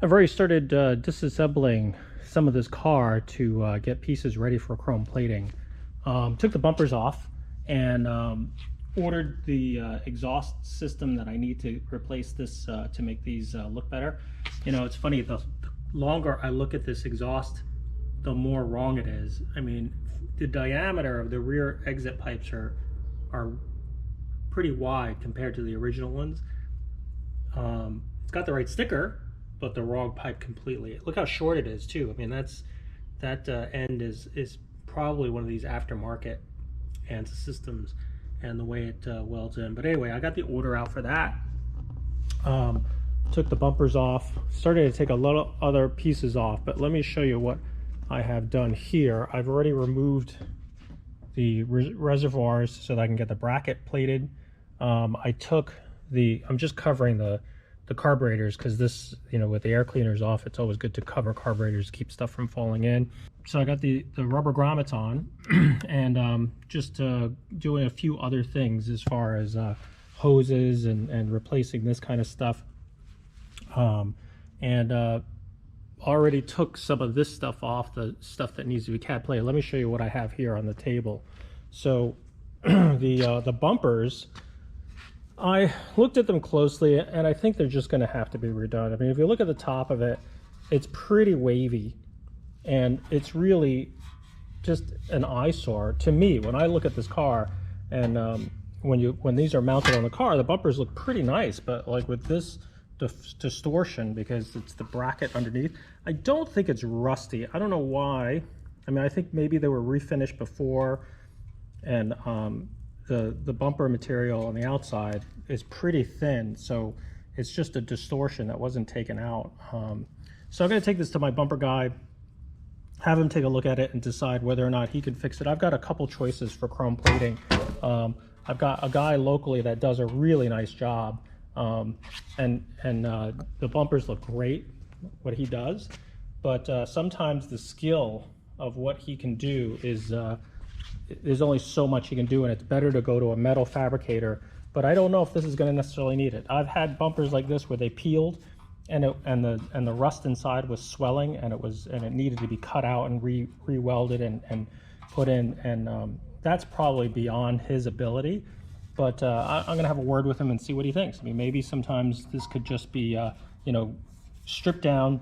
I've already started disassembling some of this car to get pieces ready for chrome plating. Took the bumpers off and ordered the exhaust system that I need to replace this to make these look better. You know, it's funny, the longer I look at this exhaust, the more wrong it is. I mean, the diameter of the rear exit pipes are pretty wide compared to the original ones. It's got the right sticker, but the wrong pipe completely. Look how short it is too. I mean, that end is probably one of these aftermarket ANSYS systems, and the way it welds in. But anyway, I got the order out for that. Took the bumpers off, started to take a lot of other pieces off, but let me show you what I have done here. I've already removed the reservoirs so that I can get the bracket plated. I'm just covering the carburetors, because this, you know, with the air cleaners off, it's always good to cover carburetors to keep stuff from falling in. So I got the rubber grommets on and just doing a few other things as far as hoses and replacing this kind of stuff. Already took some of this stuff off, the stuff that needs to be CAD plated. Let me show you what I have here on the table. So the bumpers, I looked at them closely, and I think they're just going to have to be redone. I mean, if you look at the top of it, it's pretty wavy, and it's really just an eyesore to me when I look at this car. And when these are mounted on the car, the bumpers look pretty nice, but like with this distortion, because it's the bracket underneath, I don't think it's rusty. I don't know why. I mean, I think maybe they were refinished before, and the bumper material on the outside is pretty thin, so it's just a distortion that wasn't taken out. So I'm going to take this to my bumper guy, have him take a look at it and decide whether or not he can fix it. I've got a couple choices for chrome plating. I've got a guy locally that does a really nice job, and the bumpers look great, what he does, but sometimes the skill of what he can do is there's only so much you can do, and it's better to go to a metal fabricator. But I don't know if this is going to necessarily need it. I've had bumpers like this where they peeled, and the rust inside was swelling, and it needed to be cut out and re-welded and put in, and that's probably beyond his ability. But I'm going to have a word with him and see what he thinks. I mean, maybe sometimes this could just be you know, stripped down,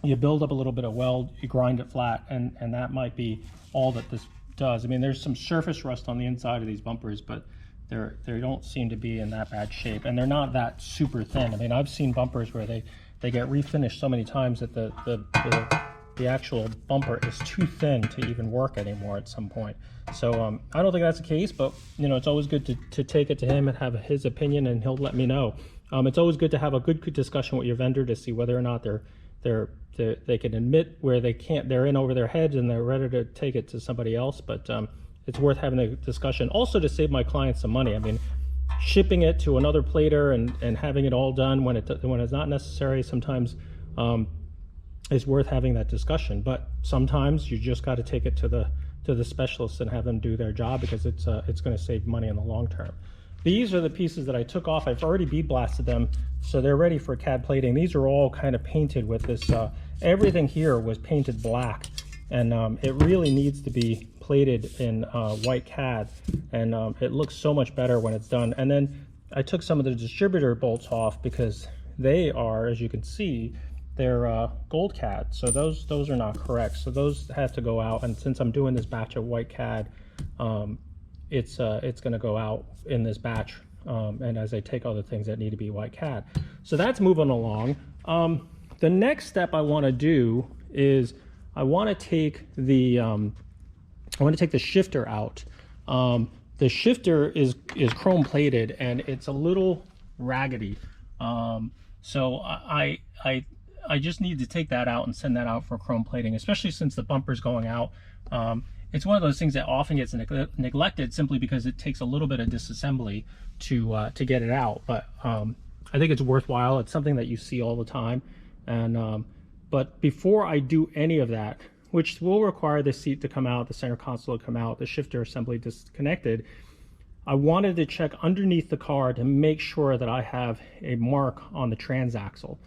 you build up a little bit of weld, you grind it flat, and that might be all that this does. I mean, there's some surface rust on the inside of these bumpers, but they don't seem to be in that bad shape, and they're not that super thin. I mean, I've seen bumpers where they get refinished so many times that the actual bumper is too thin to even work anymore at some point. So I don't think that's the case, but you know, it's always good to take it to him and have his opinion, and he'll let me know. It's always good to have a good discussion with your vendor to see whether or not they can admit where they're in over their heads and they're ready to take it to somebody else. But it's worth having a discussion also to save my clients some money. I mean, shipping it to another plater and having it all done when it's not necessary sometimes is worth having that discussion. But sometimes you just got to take it to the specialists and have them do their job, because it's going to save money in the long term. These are the pieces that I took off. I've already bead blasted them, so they're ready for CAD plating. These are all kind of painted with this, everything here was painted black, and it really needs to be plated in white CAD, and it looks so much better when it's done. And then I took some of the distributor bolts off, because they are, as you can see, they're gold CAD, so those are not correct. So those have to go out, and since I'm doing this batch of white CAD, it's going to go out in this batch, and as I take other things that need to be white CAD. So that's moving along. The next step I want to do is I want to take the shifter out. The shifter is chrome plated, and it's a little raggedy. So I just need to take that out and send that out for chrome plating, especially since the bumper's going out. It's one of those things that often gets neglected simply because it takes a little bit of disassembly to get it out. But I think it's worthwhile. It's something that you see all the time. And but before I do any of that, which will require the seat to come out, the center console to come out, the shifter assembly disconnected, I wanted to check underneath the car to make sure that I have a mark on the transaxle.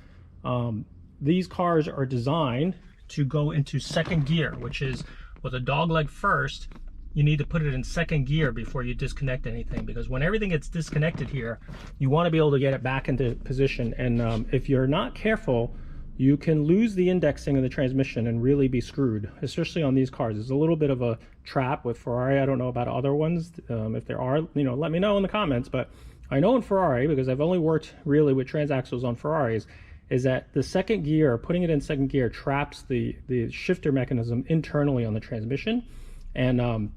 these cars are designed to go into second gear, which is with a dog leg first. You need to put it in second gear before you disconnect anything, because when everything gets disconnected here, you want to be able to get it back into position. And if you're not careful, you can lose the indexing of the transmission and really be screwed, especially on these cars. It's a little bit of a trap with Ferrari. I don't know about other ones. If there are, let me know in the comments. But I know in Ferrari, because I've only worked really with transaxles on Ferraris, is that the second gear, putting it in second gear, traps the shifter mechanism internally on the transmission. And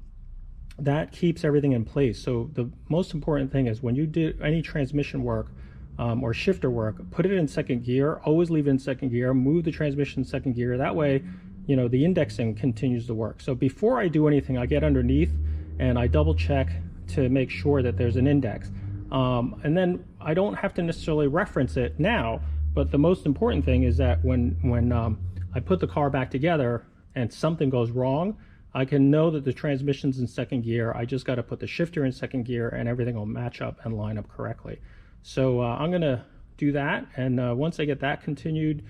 that keeps everything in place. So the most important thing is when you do any transmission work or shifter work, put it in second gear, always leave it in second gear, move the transmission in second gear. That way, the indexing continues to work. So before I do anything, I get underneath and I double check to make sure that there's an index. And then I don't have to necessarily reference it now, but the most important thing is that when I put the car back together and something goes wrong, I can know that the transmission's in second gear. I just got to put the shifter in second gear and everything will match up and line up correctly. So I'm going to do that. And once I get that continued,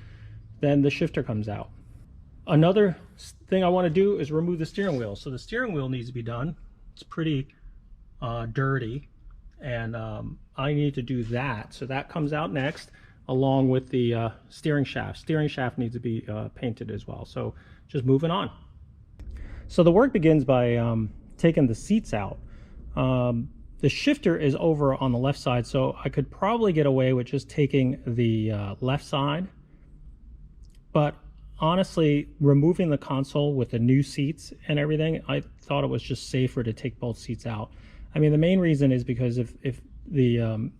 then the shifter comes out. Another thing I want to do is remove the steering wheel. So the steering wheel needs to be done. It's pretty dirty. And I need to do that. So that comes out next, along with the steering shaft. Steering shaft needs to be painted as well. So just moving on. So the work begins by taking the seats out. The shifter is over on the left side, so I could probably get away with just taking the left side. But honestly, removing the console with the new seats and everything, I thought it was just safer to take both seats out. I mean, the main reason is because if the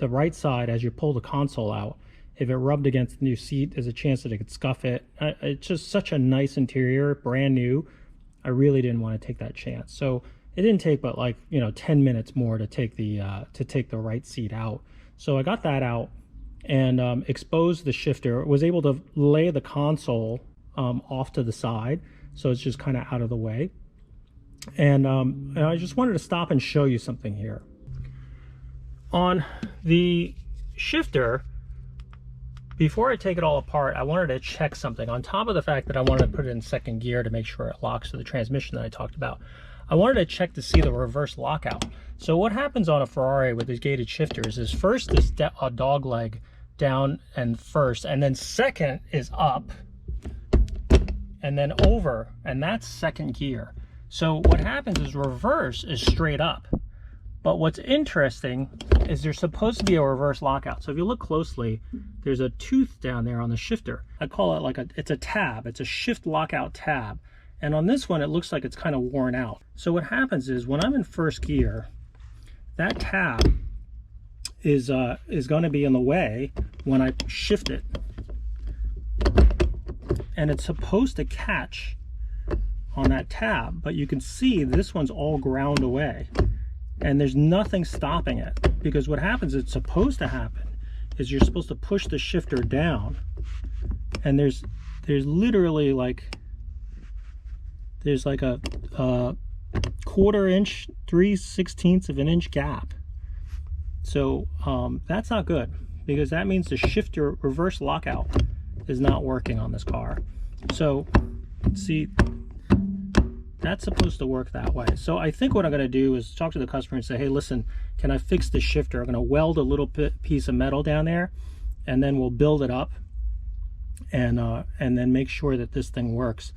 right side, as you pull the console out, if it rubbed against the new seat, there's a chance that it could scuff it. It's just such a nice interior, brand new. I really didn't want to take that chance. So it didn't take but 10 minutes more to take the right seat out. So I got that out and exposed the shifter. Was able to lay the console off to the side, so it's just kind of out of the way. And I just wanted to stop and show you something here. On the shifter, before I take it all apart, I wanted to check something. On top of the fact that I wanted to put it in second gear to make sure it locks to the transmission that I talked about, I wanted to check to see the reverse lockout. So what happens on a Ferrari with these gated shifters is first is a dog leg down and first, and then second is up, and then over, and that's second gear. So what happens is reverse is straight up. But what's interesting is there's supposed to be a reverse lockout. So if you look closely, there's a tooth down there on the shifter. I call it it's a tab. It's a shift lockout tab. And on this one, it looks like it's kind of worn out. So what happens is when I'm in first gear, that tab is going to be in the way when I shift it. And it's supposed to catch on that tab, but you can see this one's all ground away. And there's nothing stopping it, because what happens, it's supposed to happen, is you're supposed to push the shifter down, and there's literally there's like a 1/4 inch, 3/16 of an inch gap. So that's not good, because that means the shifter reverse lockout is not working on this car. So see, that's supposed to work that way. So I think what I'm going to do is talk to the customer and say, hey, listen, can I fix the shifter? I'm going to weld a little piece of metal down there, and then we'll build it up and then make sure that this thing works.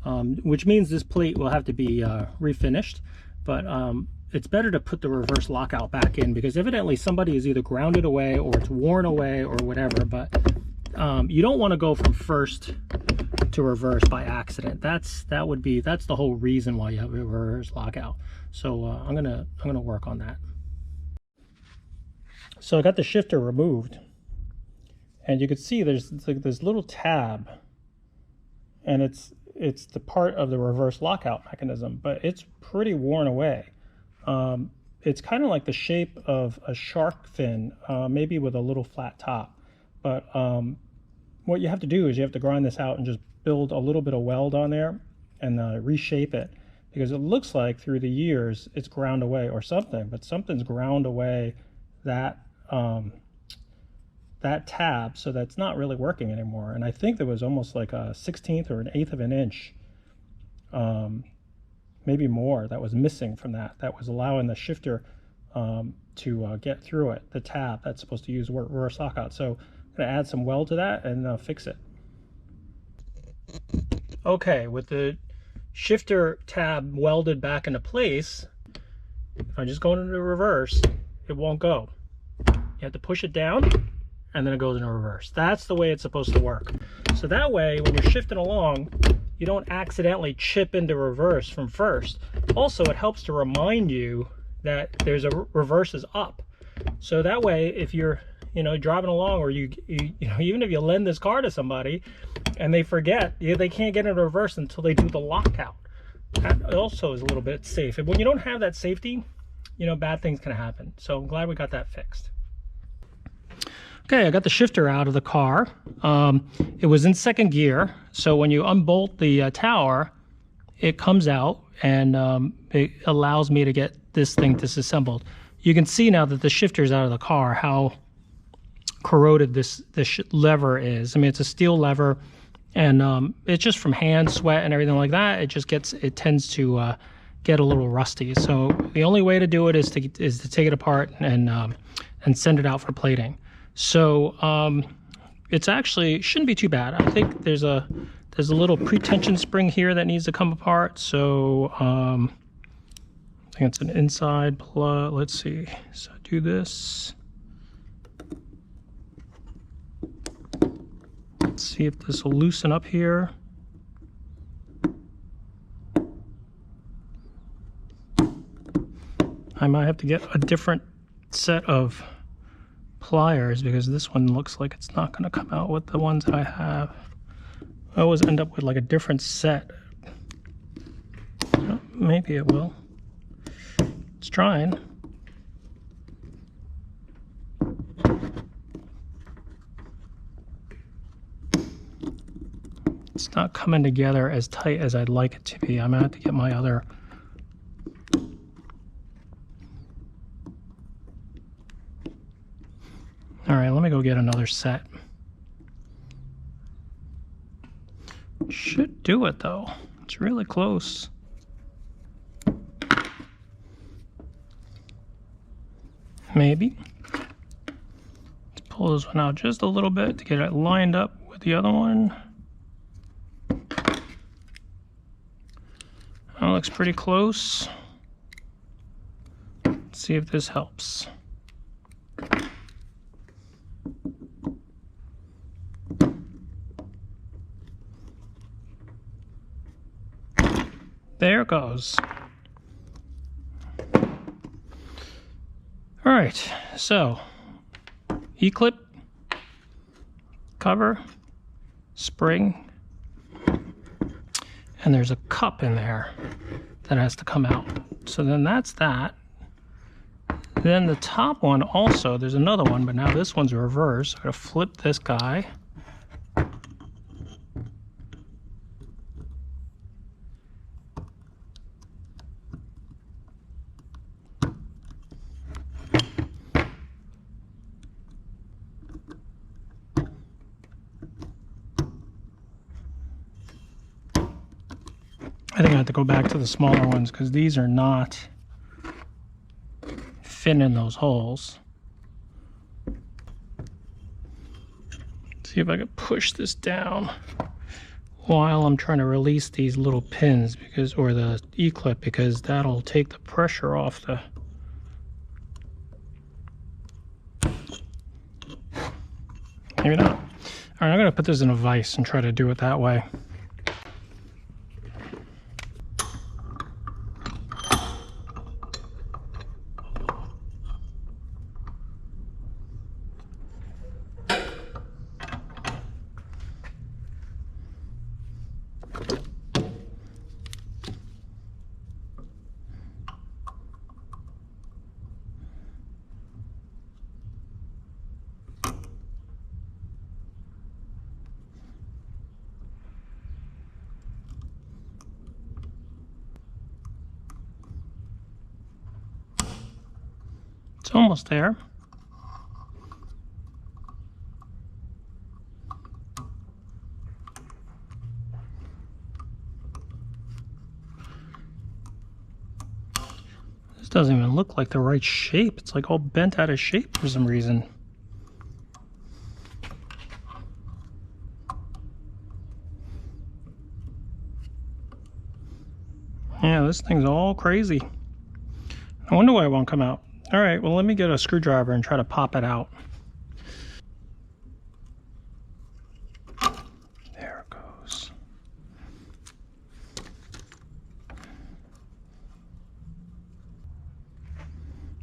Which means this plate will have to be refinished, but it's better to put the reverse lockout back in, because evidently somebody is either grounded away or it's worn away or whatever. But you don't want to go from first to reverse by accident. That's the whole reason why you have a reverse lockout. So I'm gonna work on that. So I got the shifter removed, and you can see there's like this little tab, and it's the part of the reverse lockout mechanism, but it's pretty worn away. It's kind of like the shape of a shark fin, maybe with a little flat top. But what you have to do is you have to grind this out and just build a little bit of weld on there and reshape it, because it looks like through the years it's ground away or something, but something's ground away that that tab so that's not really working anymore. And I think there was almost like a 1/16 or an 1/8 of an inch, maybe more, that was missing from that. That was allowing the shifter to get through it, the tab that's supposed to use reverse lockout. So I'm going to add some weld to that and fix it. Okay, with the shifter tab welded back into place, if I just go into reverse, it won't go. You have to push it down and then it goes into reverse. That's the way it's supposed to work. So that way, when you're shifting along, you don't accidentally chip into reverse from first. Also, it helps to remind you that there's a reverse is up. So that way, if you're driving along, or you know, even if you lend this car to somebody and they forget, they can't get into reverse until they do the lockout. That also is a little bit safe. And when you don't have that safety, bad things can happen. So I'm glad we got that fixed. Okay, I got the shifter out of the car. It was in second gear, so when you unbolt the tower, it comes out and it allows me to get this thing disassembled. You can see now that the shifter's out of the car, how corroded this lever is. I mean, it's a steel lever, and it's just from hand sweat and everything like that. It tends to get a little rusty. So the only way to do it is to take it apart and send it out for plating. So it's actually shouldn't be too bad. I think there's a little pre-tension spring here that needs to come apart. So I think it's an inside plug. Let's see. So do this. Let's see if this will loosen up here. I might have to get a different set of pliers because this one looks like it's not going to come out with the ones that I have. I always end up with like a different set. Maybe it will. It's trying. It's not coming together as tight as I'd like it to be. I'm gonna have to get my other All right, let me go get another set. Should do it though. It's really close. Maybe. Let's pull this one out just a little bit to get it lined up with the other one. That looks pretty close. Let's see if this helps. There it goes. All right, so E-clip, cover, spring, and there's a cup in there that has to come out. So then that's that. Then the top one also, there's another one, but now this one's reversed. I'm gonna flip this guy. I think I have to go back to the smaller ones because these are not fitting in those holes. See if I can push this down while I'm trying to release these little pins, because, or the E-clip, because that'll take the pressure off the. Maybe not. All right, I'm gonna put this in a vise and try to do it that way. It's almost there. doesn't even look like the right shape. It's like all bent out of shape for some reason. Yeah, this thing's all crazy. I wonder why it won't come out. All right, well, let me get a screwdriver and try to pop it out. There it goes.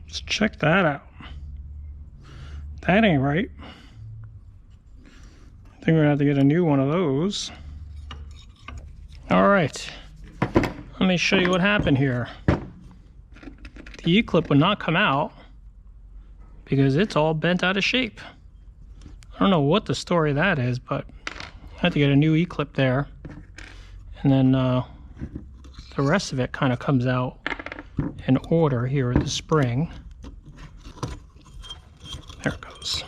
Let's check that out. That ain't right. I think we're gonna have to get a new one of those. All right, let me show you what happened here. The E-clip would not come out because it's all bent out of shape. I don't know what the story of that is, but I had to get a new E-clip there. And then the rest of it kind of comes out in order here at the spring. There it goes.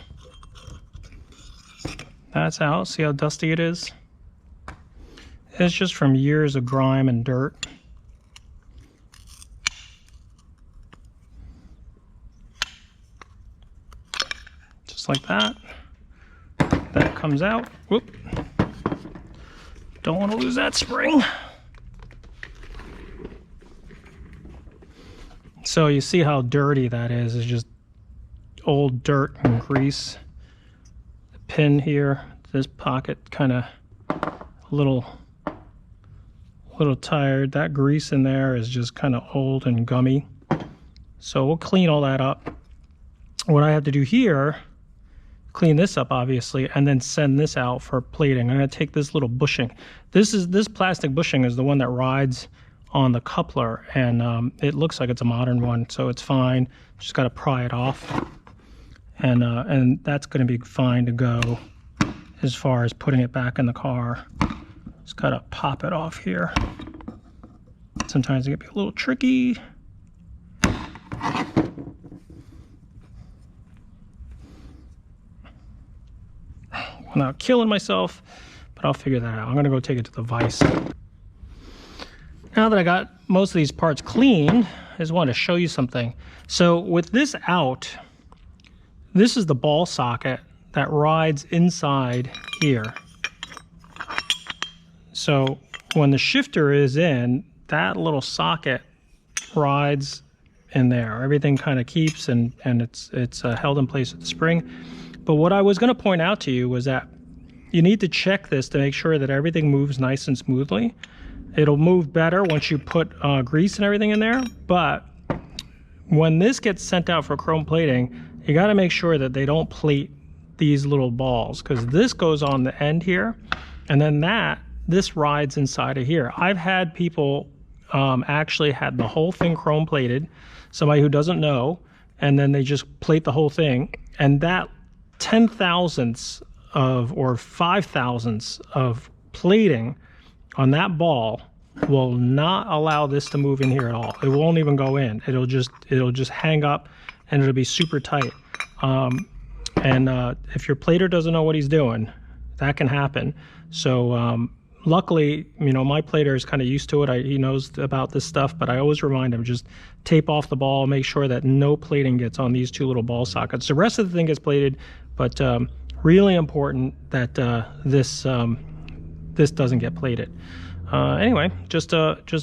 That's out. See how dusty it is? It's just from years of grime and dirt. Just like that. That comes out. Whoop. Don't want to lose that spring. So you see how dirty that is. It's just old dirt and grease. The pin here, this pocket kind of a little tired. That grease in there is just kind of old and gummy. So we'll clean all that up. What I have to do here, clean this up obviously, and then send this out for plating. I'm going to take this little bushing. This plastic bushing is the one that rides on the coupler, and it looks like it's a modern one, so it's fine. Just got to pry it off, and that's going to be fine to go as far as putting it back in the car. Just got to pop it off here. Sometimes it can be a little tricky. I'm not killing myself, but I'll figure that out. I'm gonna go take it to the vise. Now that I got most of these parts clean, I just wanted to show you something. So with this out, this is the ball socket that rides inside here. So when the shifter is in, that little socket rides in there. Everything kind of keeps and it's held in place with the spring. But what I was going to point out to you was that you need to check this to make sure that everything moves nice and smoothly. It'll move better once you put grease and everything in there. But when this gets sent out for chrome plating, you got to make sure that they don't plate these little balls, because this goes on the end here, and then this rides inside of here. I've had people actually had the whole thing chrome plated, somebody who doesn't know, and then they just plate the whole thing, and that 10,000ths of or 5,000ths of plating on that ball will not allow this to move in here at all. It won't even go in. It'll just hang up, and it'll be super tight. If your plater doesn't know what he's doing, that can happen. So luckily, you know, my plater is kind of used to it. He knows about this stuff, but I always remind him, just tape off the ball, make sure that no plating gets on these two little ball sockets. The rest of the thing gets plated, but really important that this doesn't get plated. Anyway, just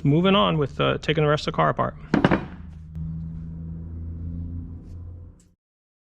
moving on with taking the rest of the car apart.